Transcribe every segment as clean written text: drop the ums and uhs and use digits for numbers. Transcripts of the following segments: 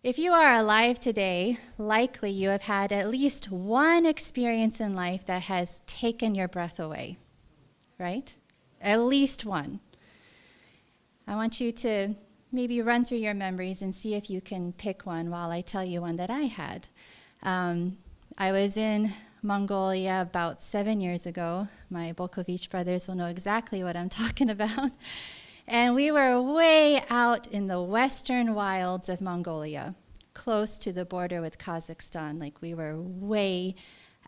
If you are alive today, likely you have had at least one experience in life that has taken your breath away, right? At least one. I want you to maybe run through your memories and see if you can pick one while I tell you one that I had. I was in Mongolia about 7 years ago. My Bolkovich brothers will know exactly what I'm talking about. And we were way out in the western wilds of Mongolia, close to the border with Kazakhstan. Like, we were way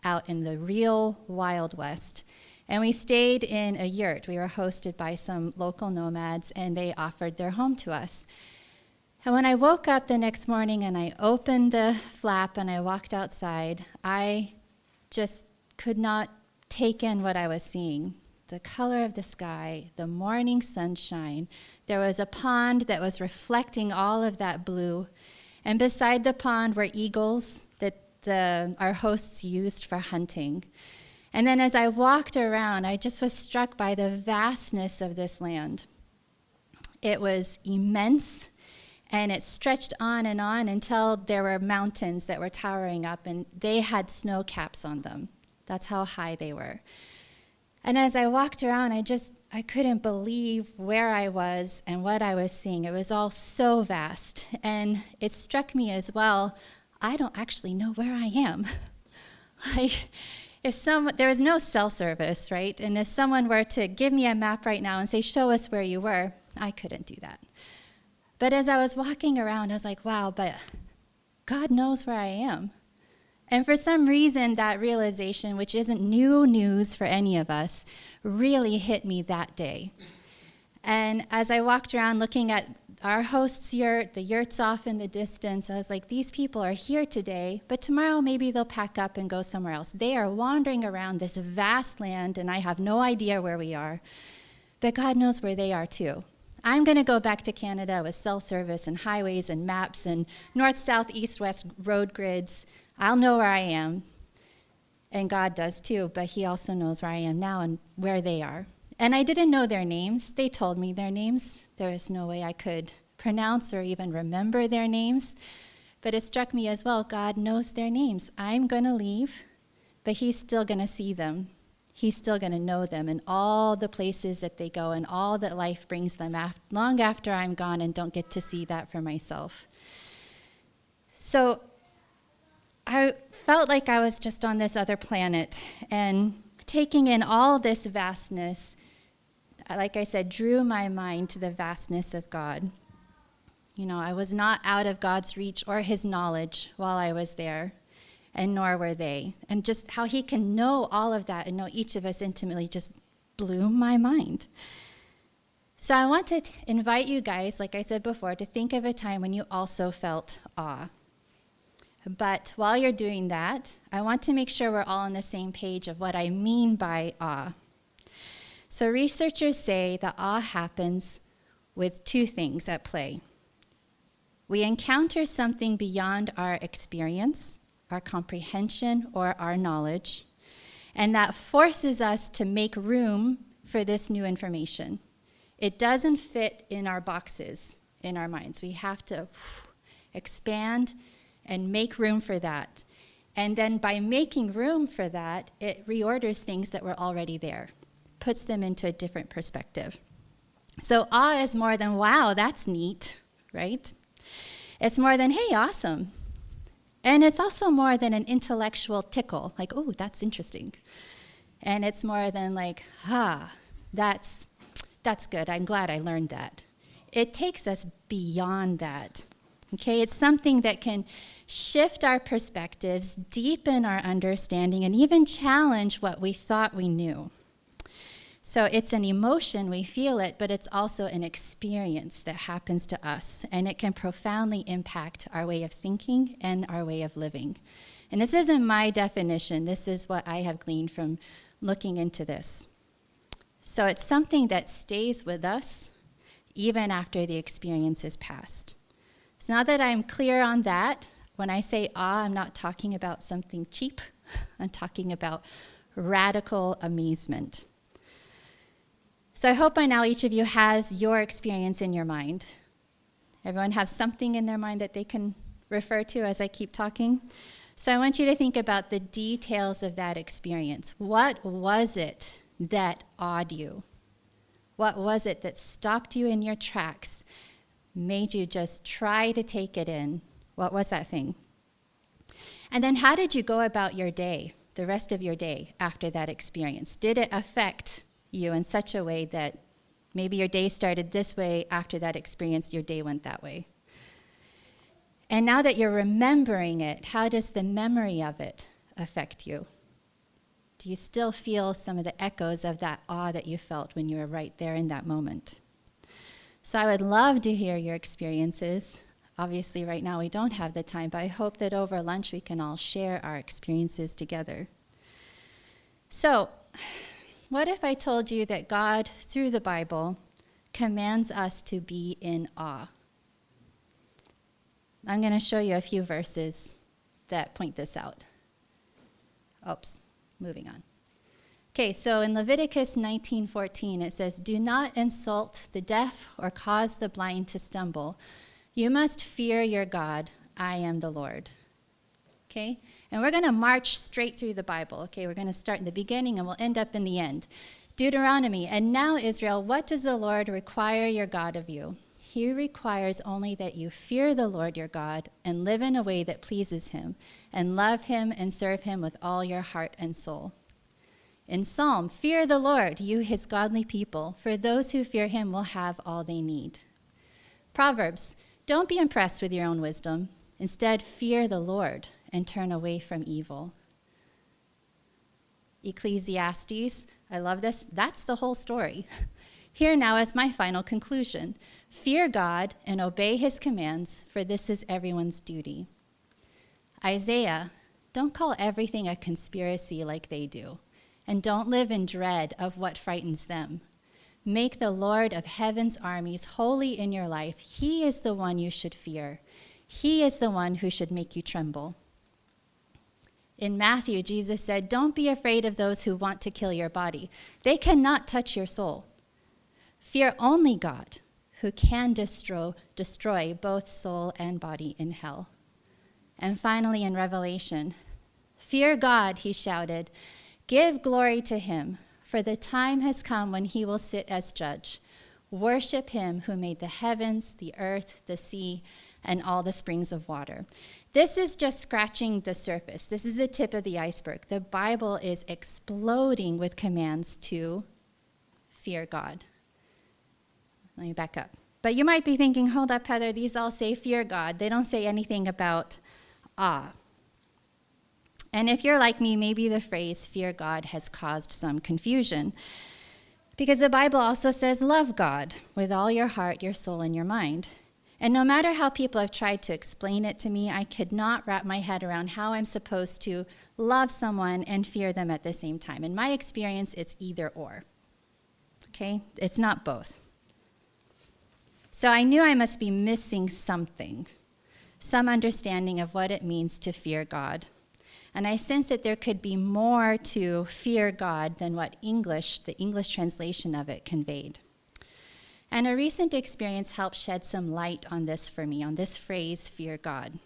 out in the real Wild West. And we stayed in a yurt. We were hosted by some local nomads, and they offered their home to us. And when I woke up the next morning and I opened the flap and I walked outside, I just could not take in what I was seeing. The color of the sky, the morning sunshine. There was a pond that was reflecting all of that blue. And beside the pond were eagles that our hosts used for hunting. And then as I walked around, I just was struck by the vastness of this land. It was immense, and it stretched on until there were mountains that were towering up, and they had snow caps on them. That's how high they were. And as I walked around, I couldn't believe where I was and what I was seeing. It was all so vast. And it struck me as well, I don't actually know where I am. There was no cell service, right? And if someone were to give me a map right now and say, show us where you were, I couldn't do that. But as I was walking around, I was like, wow, but God knows where I am. And for some reason, that realization, which isn't new news for any of us, really hit me that day. And as I walked around looking at our host's yurt, the yurt's off in the distance, I was like, these people are here today, but tomorrow maybe they'll pack up and go somewhere else. They are wandering around this vast land, and I have no idea where we are. But God knows where they are too. I'm going to go back to Canada with cell service and highways and maps and north, south, east, west road grids. I'll know where I am, and God does too, but he also knows where I am now and where they are. And I didn't know their names. They told me their names. There was no way I could pronounce or even remember their names, but it struck me as well, God knows their names. I'm going to leave, but he's still going to see them. He's still going to know them and all the places that they go and all that life brings them long after I'm gone and don't get to see that for myself. So I felt like I was just on this other planet, and taking in all this vastness, like I said, drew my mind to the vastness of God. You know, I was not out of God's reach or his knowledge while I was there, and nor were they. And just how he can know all of that and know each of us intimately just blew my mind. So I want to invite you guys, like I said before, to think of a time when you also felt awe. But while you're doing that, I want to make sure we're all on the same page of what I mean by awe. So researchers say that awe happens with two things at play. We encounter something beyond our experience, our comprehension, or our knowledge, and that forces us to make room for this new information. It doesn't fit in our boxes, in our minds. We have to expand and make room for that. And then by making room for that, it reorders things that were already there, puts them into a different perspective. So awe is more than, wow, that's neat, right? It's more than, hey, awesome. And it's also more than an intellectual tickle, like, oh, that's interesting. And it's more than like, that's good. I'm glad I learned that. It takes us beyond that. Okay, it's something that can shift our perspectives, deepen our understanding, and even challenge what we thought we knew. So it's an emotion, we feel it, but it's also an experience that happens to us, and it can profoundly impact our way of thinking and our way of living. And this isn't my definition. This is what I have gleaned from looking into this. So it's something that stays with us even after the experience is past. So now that I'm clear on that, when I say awe, I'm not talking about something cheap. I'm talking about radical amazement. So I hope by now each of you has your experience in your mind. Everyone have something in their mind that they can refer to as I keep talking. So I want you to think about the details of that experience. What was it that awed you? What was it that stopped you in your tracks, made you just try to take it in? What was that thing? And then how did you go about your day, the rest of your day after that experience? Did it affect you in such a way that maybe your day started this way, after that experience, your day went that way? And now that you're remembering it, how does the memory of it affect you? Do you still feel some of the echoes of that awe that you felt when you were right there in that moment? So I would love to hear your experiences. Obviously, right now we don't have the time, but I hope that over lunch we can all share our experiences together. So, what if I told you that God, through the Bible, commands us to be in awe? I'm going to show you a few verses that point this out. Oops, moving on. Okay, so in Leviticus 19:14, it says, "Do not insult the deaf or cause the blind to stumble. You must fear your God. I am the Lord." Okay, and we're going to march straight through the Bible. Okay, we're going to start in the beginning and we'll end up in the end. Deuteronomy, "And now, Israel, what does the Lord require your God of you? He requires only that you fear the Lord your God and live in a way that pleases him, and love him and serve him with all your heart and soul." In Psalm, "Fear the Lord, you his godly people, for those who fear him will have all they need." Proverbs, "Don't be impressed with your own wisdom. Instead, fear the Lord and turn away from evil." Ecclesiastes, I love this. That's the whole story. Here now is my final conclusion. Fear God and obey his commands, for this is everyone's duty. Isaiah, "Don't call everything a conspiracy like they do, and don't live in dread of what frightens them. Make the Lord of heaven's armies holy in your life. He is the one you should fear. He is the one who should make you tremble." In Matthew, Jesus said, "Don't be afraid of those who want to kill your body. They cannot touch your soul. Fear only God, who can destroy both soul and body in hell." And finally in Revelation, "Fear God," he shouted, "give glory to him, for the time has come when he will sit as judge. Worship him who made the heavens, the earth, the sea, and all the springs of water." This is just scratching the surface. This is the tip of the iceberg. The Bible is exploding with commands to fear God. Let me back up. But you might be thinking, hold up, Heather, these all say fear God. They don't say anything about awe. And if you're like me, maybe the phrase fear God has caused some confusion. Because the Bible also says love God with all your heart, your soul, and your mind. And no matter how people have tried to explain it to me, I could not wrap my head around how I'm supposed to love someone and fear them at the same time. In my experience, it's either or. Okay? It's not both. So I knew I must be missing something, some understanding of what it means to fear God. And I sensed that there could be more to fear God than what the English translation of it conveyed. And a recent experience helped shed some light on this for me, on this phrase, fear God.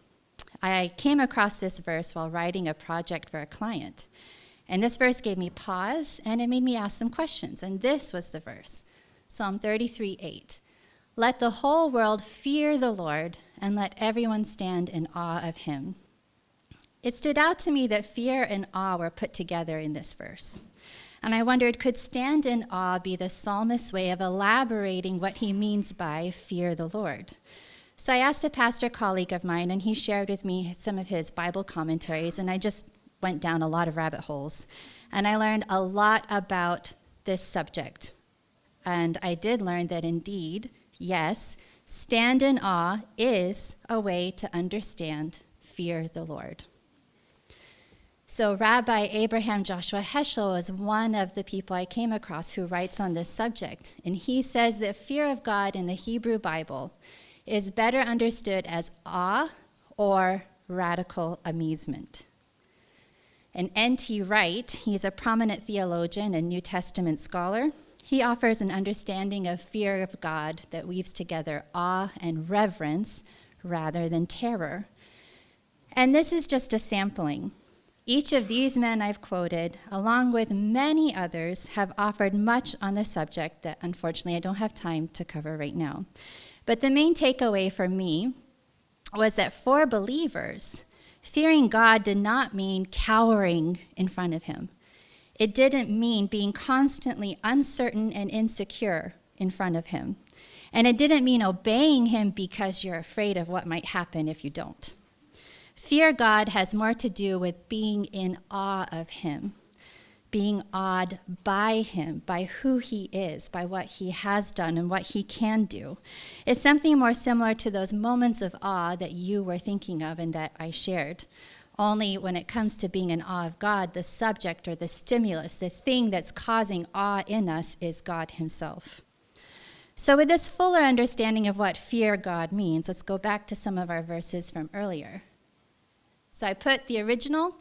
I came across this verse while writing a project for a client. And this verse gave me pause, and it made me ask some questions. And this was the verse, Psalm 33:8. "Let the whole world fear the Lord, and let everyone stand in awe of him." It stood out to me that fear and awe were put together in this verse. And I wondered, could stand in awe be the psalmist's way of elaborating what he means by fear the Lord? So I asked a pastor colleague of mine, and he shared with me some of his Bible commentaries, and I just went down a lot of rabbit holes. And I learned a lot about this subject. And I did learn that indeed, yes, stand in awe is a way to understand fear the Lord. So Rabbi Abraham Joshua Heschel is one of the people I came across who writes on this subject. And he says that fear of God in the Hebrew Bible is better understood as awe or radical amazement. And N.T. Wright, he's a prominent theologian and New Testament scholar. He offers an understanding of fear of God that weaves together awe and reverence rather than terror. And this is just a sampling. Each of these men I've quoted, along with many others, have offered much on the subject that unfortunately I don't have time to cover right now. But the main takeaway for me was that for believers, fearing God did not mean cowering in front of him. It didn't mean being constantly uncertain and insecure in front of him. And it didn't mean obeying him because you're afraid of what might happen if you don't. Fear God has more to do with being in awe of him, being awed by him, by who he is, by what he has done and what he can do. It's something more similar to those moments of awe that you were thinking of and that I shared. Only when it comes to being in awe of God, the subject or the stimulus, the thing that's causing awe in us is God himself. So with this fuller understanding of what fear God means, let's go back to some of our verses from earlier. So I put the original,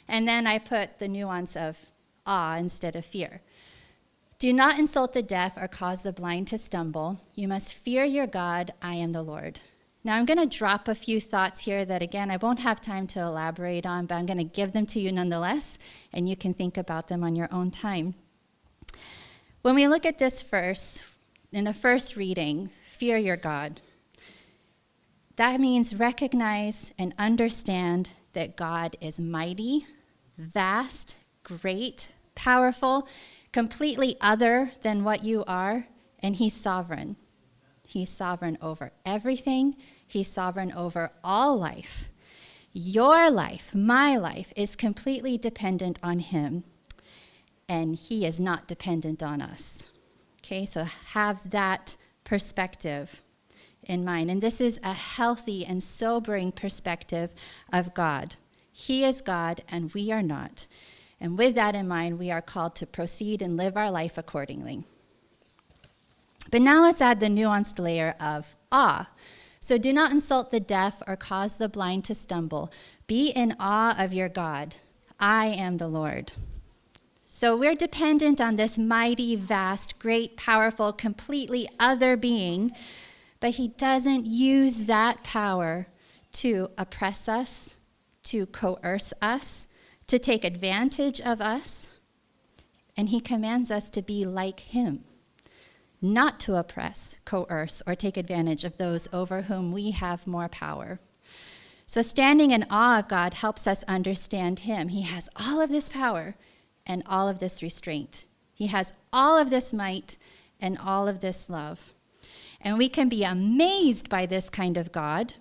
and then I put the nuance of awe instead of fear. Do not insult the deaf or cause the blind to stumble. You must fear your God. I am the Lord. Now I'm going to drop a few thoughts here that, again, I won't have time to elaborate on, but I'm going to give them to you nonetheless, and you can think about them on your own time. When we look at this verse, in the first reading, fear your God. That means recognize and understand that God is mighty, vast, great, powerful, completely other than what you are, and he's sovereign. He's sovereign over everything. He's sovereign over all life. Your life, my life, is completely dependent on him, and he is not dependent on us. Okay, so have that perspective in mind. And this is a healthy and sobering perspective of God. He is God and we are not. And with that in mind, we are called to proceed and live our life accordingly. But now let's add the nuanced layer of awe. So do not insult the deaf or cause the blind to stumble. Be in awe of your God. I am the Lord. So we're dependent on this mighty, vast, great, powerful, completely other being, but he doesn't use that power to oppress us, to coerce us, to take advantage of us. And he commands us to be like him, not to oppress, coerce, or take advantage of those over whom we have more power. So standing in awe of God helps us understand him. He has all of this power and all of this restraint. He has all of this might and all of this love. And we can be amazed by this kind of God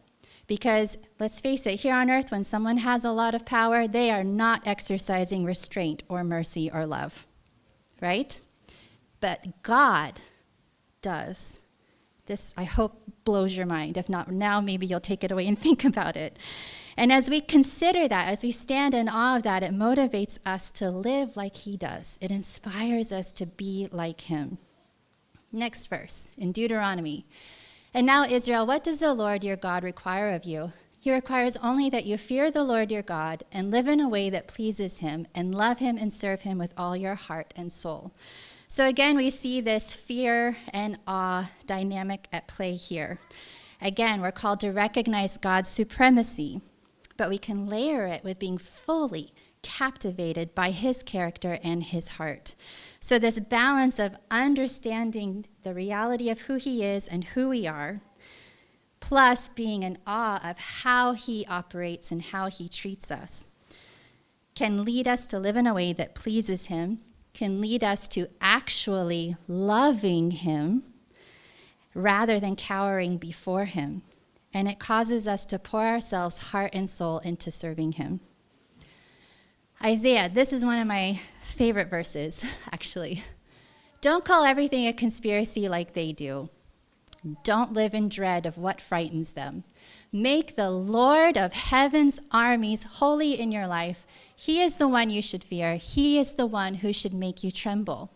because, let's face it, here on earth, when someone has a lot of power, they are not exercising restraint or mercy or love, right? But God does. This, I hope, blows your mind. If not now, maybe you'll take it away and think about it. And as we consider that, as we stand in awe of that, it motivates us to live like he does. It inspires us to be like him. Next verse in Deuteronomy. And now, Israel, what does the Lord your God require of you? He requires only that you fear the Lord your God and live in a way that pleases him and love him and serve him with all your heart and soul. So again, we see this fear and awe dynamic at play here. Again, we're called to recognize God's supremacy, but we can layer it with being fully captivated by his character and his heart. So this balance of understanding the reality of who he is and who we are, plus being in awe of how he operates and how he treats us, can lead us to live in a way that pleases him, can lead us to actually loving him rather than cowering before him. And it causes us to pour ourselves heart and soul into serving him. Isaiah, this is one of my favorite verses, actually. Don't call everything a conspiracy like they do. Don't live in dread of what frightens them. Make the Lord of heaven's armies holy in your life. He is the one you should fear. He is the one who should make you tremble.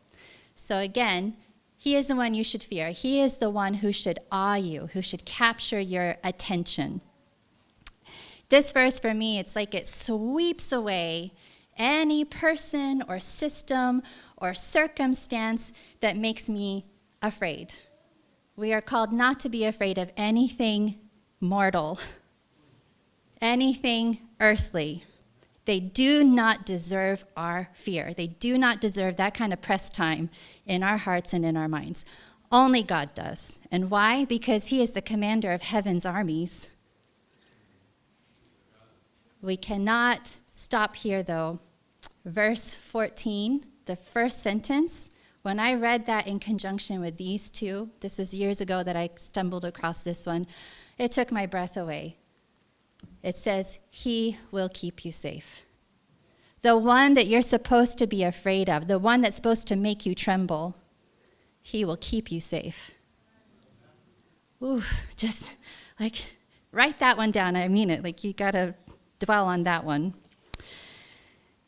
So again, he is the one you should fear. He is the one who should awe you, who should capture your attention. This verse for me, it's like it sweeps away any person or system or circumstance that makes me afraid. We are called not to be afraid of anything mortal, anything earthly. They do not deserve our fear. They do not deserve that kind of press time in our hearts and in our minds. Only God does. And why? Because he is the commander of heaven's armies. We cannot stop here, though. Verse 14, the first sentence, when I read that in conjunction with these two, this was years ago that I stumbled across this one, it took my breath away. It says, he will keep you safe. The one that you're supposed to be afraid of, the one that's supposed to make you tremble, he will keep you safe. Ooh, just like write that one down. I mean it. Like you got to dwell on that one.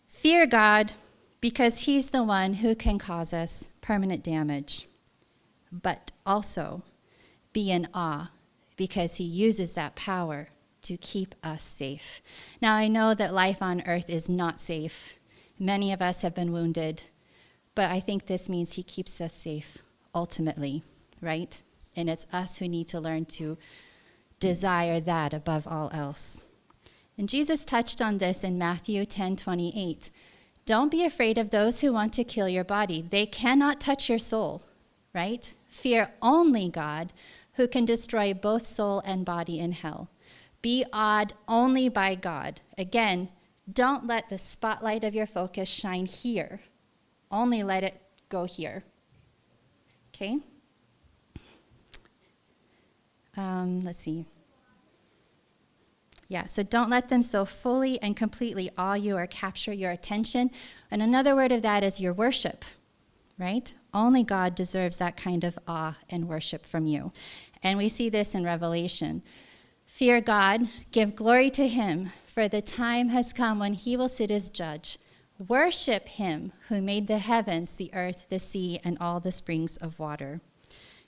Fear God because he's the one who can cause us permanent damage. But also be in awe because he uses that power to keep us safe. Now, I know that life on earth is not safe. Many of us have been wounded, but I think this means he keeps us safe ultimately, right? And it's us who need to learn to desire that above all else. And Jesus touched on this in Matthew 10:28. Don't be afraid of those who want to kill your body. They cannot touch your soul, right? Fear only God, who can destroy both soul and body in hell. Be awed only by God. Again, don't let the spotlight of your focus shine here. Only let it go here. Okay? Let's see. Yeah, so don't let them so fully and completely awe you or capture your attention. And another word of that is your worship, right? Only God deserves that kind of awe and worship from you. And we see this in Revelation. Fear God, give glory to him, for the time has come when he will sit as judge. Worship him who made the heavens, the earth, the sea, and all the springs of water.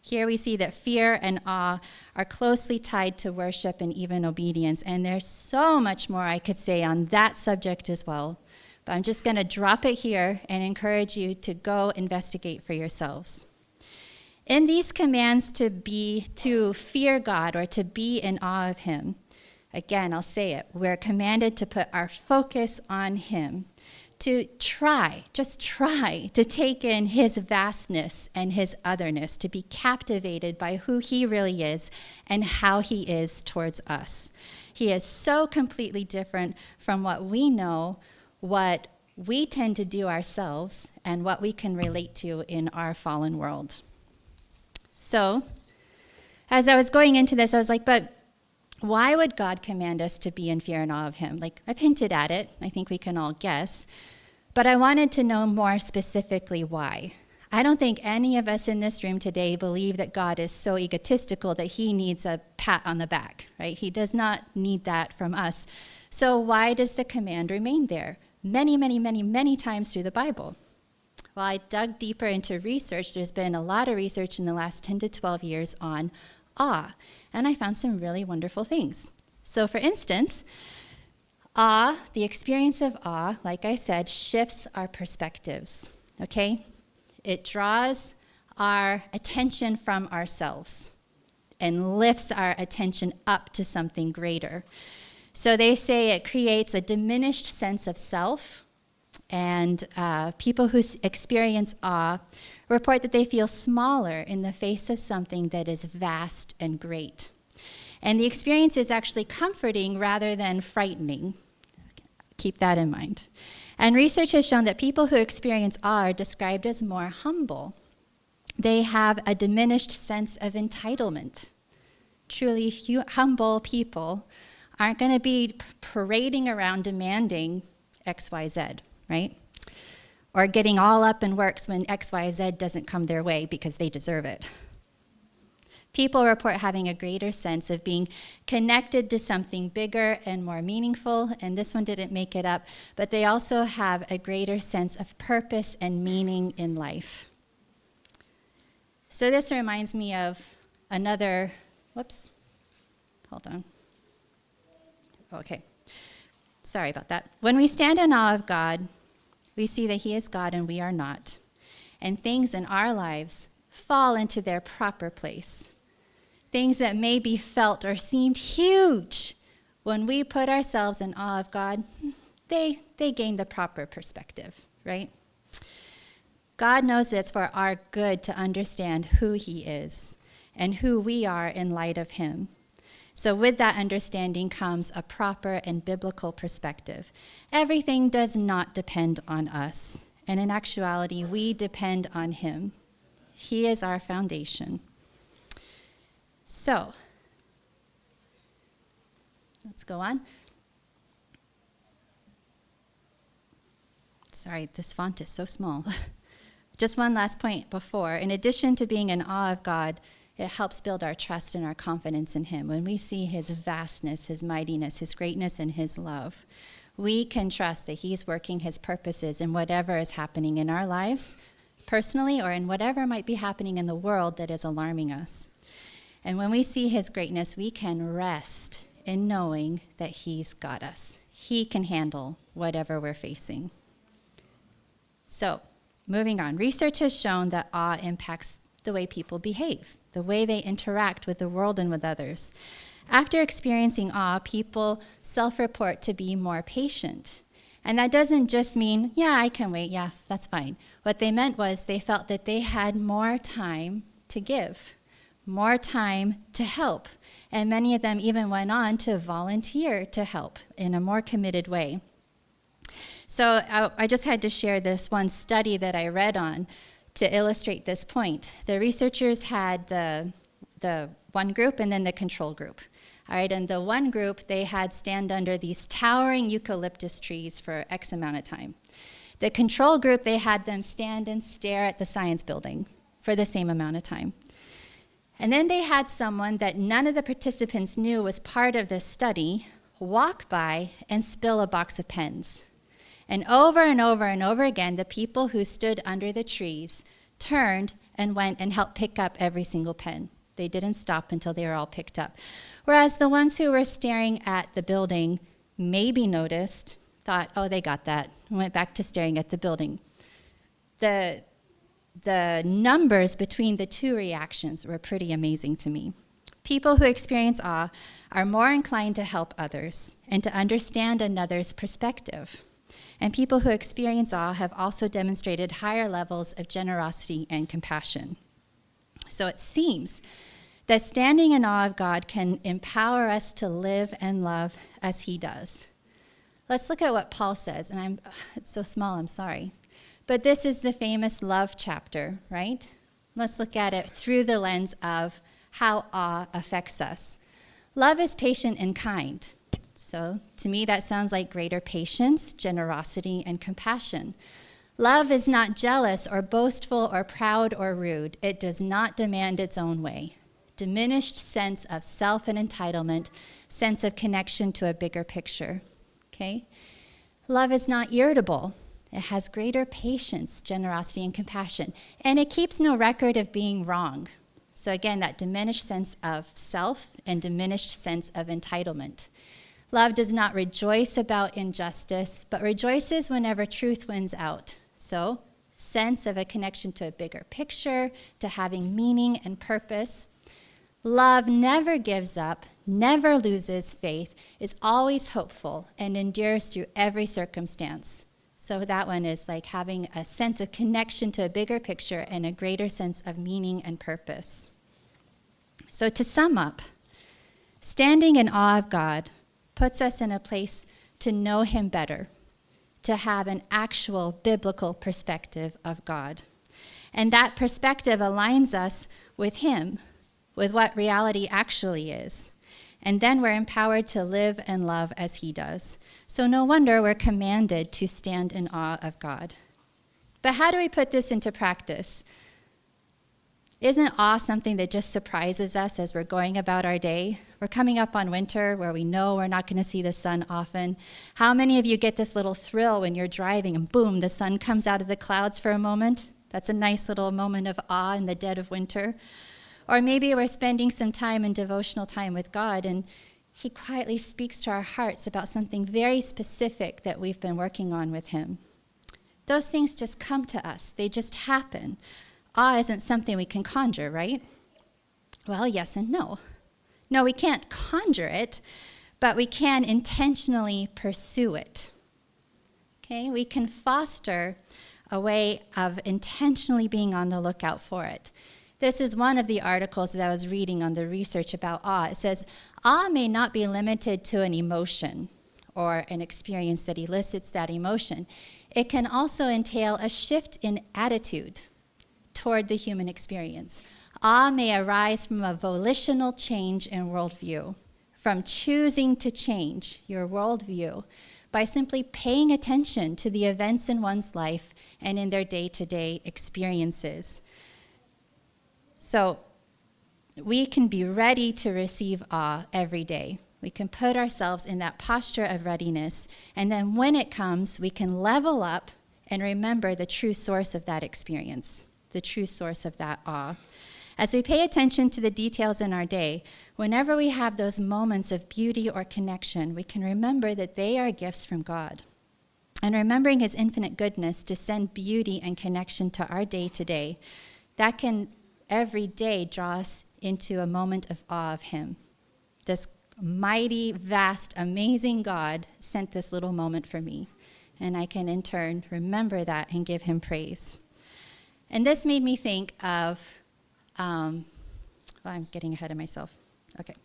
Here we see that fear and awe are closely tied to worship and even obedience. And there's so much more I could say on that subject as well. But I'm just going to drop it here and encourage you to go investigate for yourselves. In these commands to fear God or to be in awe of him, again, I'll say it, we're commanded to put our focus on him, to just try to take in his vastness and his otherness, to be captivated by who he really is and how he is towards us. He is so completely different from what we know, what we tend to do ourselves, and what we can relate to in our fallen world. So, as I was going into this, I was like, but why would God command us to be in fear and awe of him? Like, I've hinted at it. I think we can all guess. But I wanted to know more specifically why. I don't think any of us in this room today believe that God is so egotistical that he needs a pat on the back, right? He does not need that from us. So why does the command remain there? Many, many, many, many times through the Bible. Well, I dug deeper into research. There's been a lot of research in the last 10 to 12 years on awe, and I found some really wonderful things. So, for instance, awe, the experience of awe, like I said, shifts our perspectives, okay? It draws our attention from ourselves and lifts our attention up to something greater. So they say it creates a diminished sense of self. And people who experience awe report that they feel smaller in the face of something that is vast and great. And the experience is actually comforting rather than frightening. Keep that in mind. And research has shown that people who experience awe are described as more humble. They have a diminished sense of entitlement. Truly humble people aren't going to be parading around demanding X, Y, Z. Right? Or getting all up in works when X, Y, Z doesn't come their way because they deserve it. People report having a greater sense of being connected to something bigger and more meaningful, and this one didn't make it up, but they also have a greater sense of purpose and meaning in life. So this reminds me of another, hold on. Okay. Sorry about that. When we stand in awe of God, we see that he is God and we are not. And things in our lives fall into their proper place. Things that may be felt or seemed huge When we put ourselves in awe of God, they gain the proper perspective, right? God knows it's for our good to understand who he is and who we are in light of him. So with that understanding comes a proper and biblical perspective. Everything does not depend on us. And in actuality, we depend on him. He is our foundation. So, let's go on. Sorry, this font is so small. Just one last point before. In addition to being in awe of God, it helps build our trust and our confidence in him. When we see his vastness, his mightiness, his greatness, and his love, we can trust that he's working his purposes in whatever is happening in our lives, personally, or in whatever might be happening in the world that is alarming us. And when we see his greatness, we can rest in knowing that he's got us. He can handle whatever we're facing. So, moving on. Research has shown that awe impacts the way people behave, the way they interact with the world and with others. After experiencing awe, people self-report to be more patient. And that doesn't just mean, yeah, I can wait, yeah, that's fine. What they meant was they felt that they had more time to give, more time to help. And many of them even went on to volunteer to help in a more committed way. So I just had to share this one study that I read on to illustrate this point. The researchers had the one group and then the control group. All right, and the one group, they had stand under these towering eucalyptus trees for X amount of time. The control group, they had them stand and stare at the science building for the same amount of time. And then they had someone that none of the participants knew was part of this study walk by and spill a box of pens. And over and over and over again, the people who stood under the trees turned and went and helped pick up every single pen. They didn't stop until they were all picked up. Whereas the ones who were staring at the building maybe noticed, thought, oh, they got that, and went back to staring at the building. The numbers between the two reactions were pretty amazing to me. People who experience awe are more inclined to help others and to understand another's perspective. And people who experience awe have also demonstrated higher levels of generosity and compassion. So it seems that standing in awe of God can empower us to live and love as he does. Let's look at what Paul says, and it's so small, I'm sorry. But this is the famous love chapter, right? Let's look at it through the lens of how awe affects us. Love is patient and kind. So to me, that sounds like greater patience, generosity, and compassion. Love is not jealous or boastful or proud or rude. It does not demand its own way. Diminished sense of self and entitlement, sense of connection to a bigger picture. Okay? Love is not irritable. It has greater patience, generosity, and compassion. And it keeps no record of being wrong. So again, that diminished sense of self and diminished sense of entitlement. Love does not rejoice about injustice, but rejoices whenever truth wins out. So, sense of a connection to a bigger picture, to having meaning and purpose. Love never gives up, never loses faith, is always hopeful, and endures through every circumstance. So that one is like having a sense of connection to a bigger picture and a greater sense of meaning and purpose. So to sum up, standing in awe of God puts us in a place to know him better, to have an actual biblical perspective of God. And that perspective aligns us with him, with what reality actually is. And then we're empowered to live and love as he does. So no wonder we're commanded to stand in awe of God. But how do we put this into practice? Isn't awe something that just surprises us as we're going about our day? We're coming up on winter where we know we're not going to see the sun often. How many of you get this little thrill when you're driving and boom, the sun comes out of the clouds for a moment? That's a nice little moment of awe in the dead of winter. Or maybe we're spending some time in devotional time with God and he quietly speaks to our hearts about something very specific that we've been working on with him. Those things just come to us. They just happen. Awe isn't something we can conjure, right? Well, yes and no. No, we can't conjure it, but we can intentionally pursue it. Okay, we can foster a way of intentionally being on the lookout for it. This is one of the articles that I was reading on the research about awe. It says, awe may not be limited to an emotion or an experience that elicits that emotion. It can also entail a shift in attitude toward the human experience. Awe may arise from a volitional change in worldview, from choosing to change your worldview by simply paying attention to the events in one's life and in their day-to-day experiences. So we can be ready to receive awe every day. We can put ourselves in that posture of readiness, and then when it comes, we can level up and remember the true source of that experience, the true source of that awe. As we pay attention to the details in our day, whenever we have those moments of beauty or connection, we can remember that they are gifts from God. And remembering his infinite goodness to send beauty and connection to our day-to-day, that can every day draw us into a moment of awe of him. This mighty, vast, amazing God sent this little moment for me, and I can in turn remember that and give him praise. And this made me think of, I'm getting ahead of myself. Okay.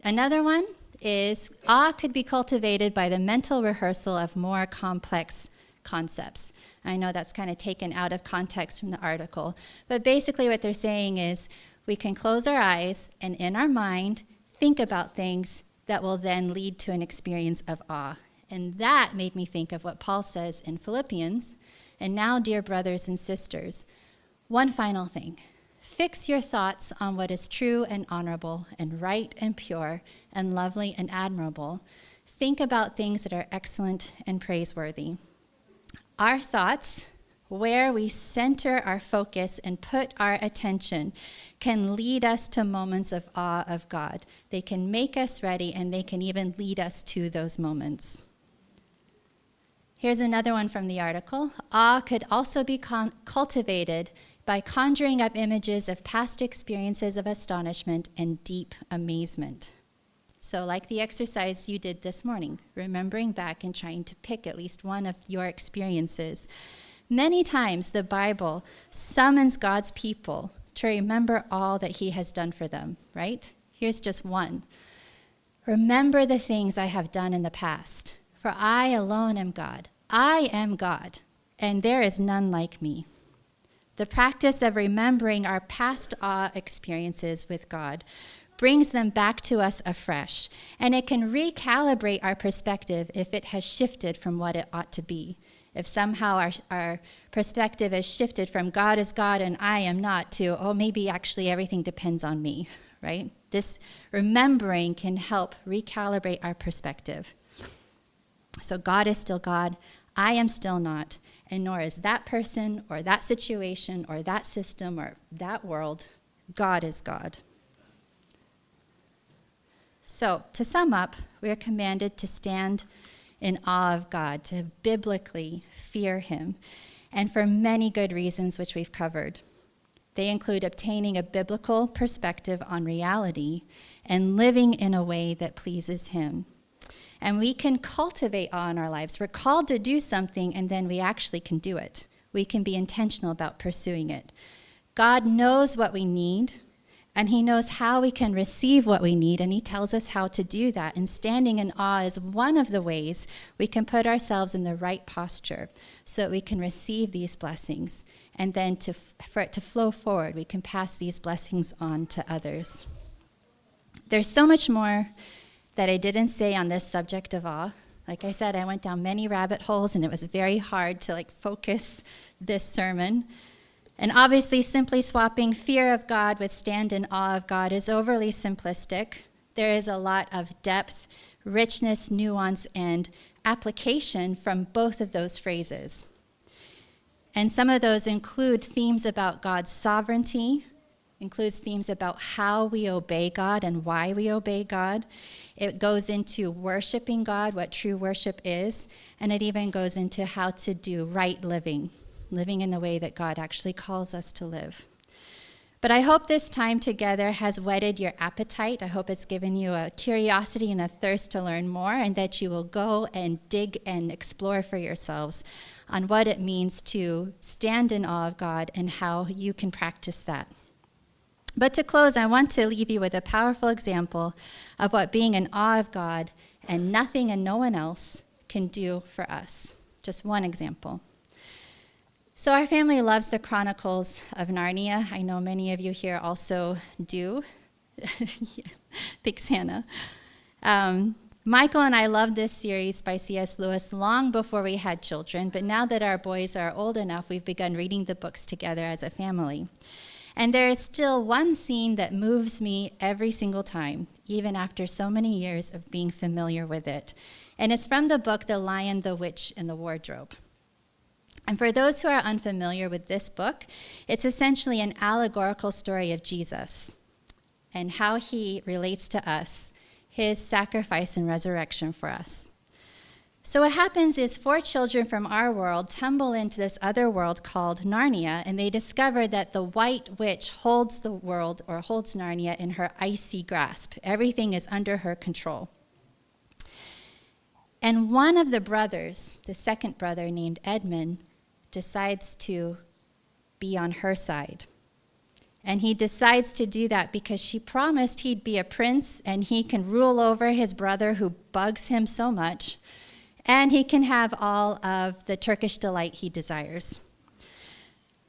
Another one is awe could be cultivated by the mental rehearsal of more complex concepts. I know that's kind of taken out of context from the article, but basically what they're saying is we can close our eyes and in our mind think about things that will then lead to an experience of awe. And that made me think of what Paul says in Philippians. And now, dear brothers and sisters, one final thing. Fix your thoughts on what is true and honorable and right and pure and lovely and admirable. Think about things that are excellent and praiseworthy. Our thoughts, where we center our focus and put our attention, can lead us to moments of awe of God. They can make us ready, and they can even lead us to those moments. Here's another one from the article. Awe could also be cultivated by conjuring up images of past experiences of astonishment and deep amazement. So like the exercise you did this morning, remembering back and trying to pick at least one of your experiences. Many times the Bible summons God's people to remember all that he has done for them, right? Here's just one. Remember the things I have done in the past, for I alone am God. I am God, and there is none like me. The practice of remembering our past awe experiences with God brings them back to us afresh, and it can recalibrate our perspective if it has shifted from what it ought to be. If somehow our perspective has shifted from God is God and I am not to, oh, maybe actually everything depends on me, right? This remembering can help recalibrate our perspective. So God is still God, I am still not, and nor is that person or that situation or that system or that world. God is God. So, to sum up, we are commanded to stand in awe of God, to biblically fear him, and for many good reasons which we've covered. They include obtaining a biblical perspective on reality and living in a way that pleases him. And we can cultivate awe in our lives. We're called to do something, and then we actually can do it. We can be intentional about pursuing it. God knows what we need, and he knows how we can receive what we need, and he tells us how to do that. And standing in awe is one of the ways we can put ourselves in the right posture so that we can receive these blessings. And then for it to flow forward, we can pass these blessings on to others. There's so much more that I didn't say on this subject of awe. Like I said, I went down many rabbit holes, and it was very hard to focus this sermon. And obviously, simply swapping fear of God with stand in awe of God is overly simplistic. There is a lot of depth, richness, nuance, and application from both of those phrases. And some of those include themes about God's sovereignty, includes themes about how we obey God and why we obey God. It goes into worshiping God, what true worship is, and it even goes into how to do right living in the way that God actually calls us to live. But I hope this time together has whetted your appetite. I hope it's given you a curiosity and a thirst to learn more, and that you will go and dig and explore for yourselves on what it means to stand in awe of God and how you can practice that. But to close, I want to leave you with a powerful example of what being in awe of God and nothing and no one else can do for us. Just one example. So our family loves the Chronicles of Narnia. I know many of you here also do. Thanks, Hannah. Michael and I loved this series by C.S. Lewis long before we had children, but now that our boys are old enough, we've begun reading the books together as a family. And there is still one scene that moves me every single time, even after so many years of being familiar with it. And it's from the book, The Lion, the Witch, and the Wardrobe. And for those who are unfamiliar with this book, it's essentially an allegorical story of Jesus and how he relates to us, his sacrifice and resurrection for us. So what happens is 4 children from our world tumble into this other world called Narnia, and they discover that the white witch holds the world, or holds Narnia, in her icy grasp. Everything is under her control. And one of the brothers, the second brother named Edmund, decides to be on her side. And he decides to do that because she promised he'd be a prince and he can rule over his brother who bugs him so much, and he can have all of the Turkish delight he desires.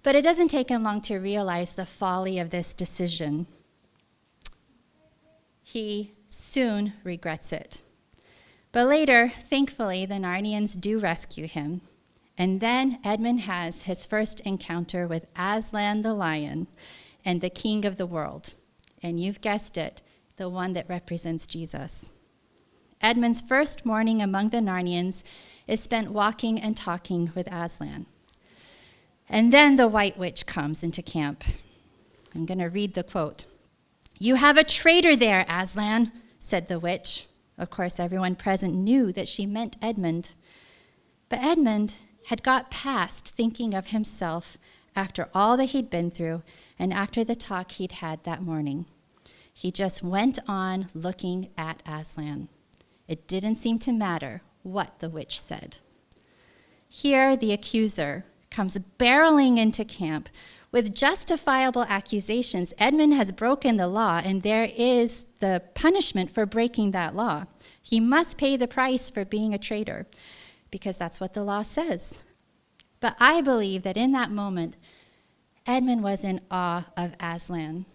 But it doesn't take him long to realize the folly of this decision. He soon regrets it. But later, thankfully, the Narnians do rescue him. And then Edmund has his first encounter with Aslan the lion and the king of the world. And you've guessed it, the one that represents Jesus. Edmund's first morning among the Narnians is spent walking and talking with Aslan. And then the White Witch comes into camp. I'm going to read the quote. "You have a traitor there, Aslan," said the witch. Of course, everyone present knew that she meant Edmund. But Edmund had got past thinking of himself after all that he'd been through and after the talk he'd had that morning. He just went on looking at Aslan. It didn't seem to matter what the witch said. Here, the accuser comes barreling into camp with justifiable accusations. Edmund has broken the law, and there is the punishment for breaking that law. He must pay the price for being a traitor, because that's what the law says. But I believe that in that moment, Edmund was in awe of Aslan.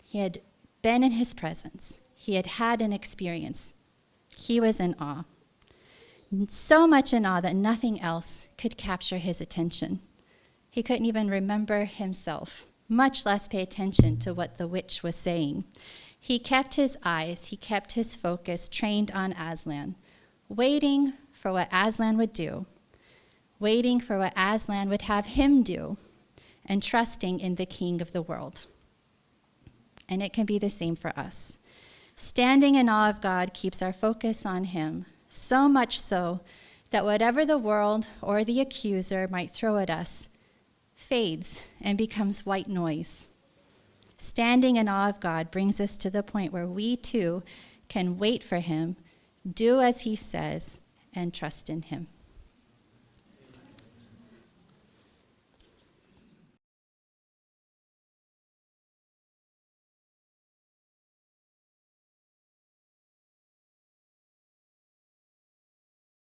He had been in his presence. He had had an experience. He was in awe. So much in awe that nothing else could capture his attention. He couldn't even remember himself, much less pay attention to what the witch was saying. He kept his eyes, he kept his focus trained on Aslan, waiting for what Aslan would do, waiting for what Aslan would have him do, and trusting in the King of the world. And it can be the same for us. Standing in awe of God keeps our focus on him, so much so that whatever the world or the accuser might throw at us fades and becomes white noise. Standing in awe of God brings us to the point where we too can wait for him, do as he says, and trust in him.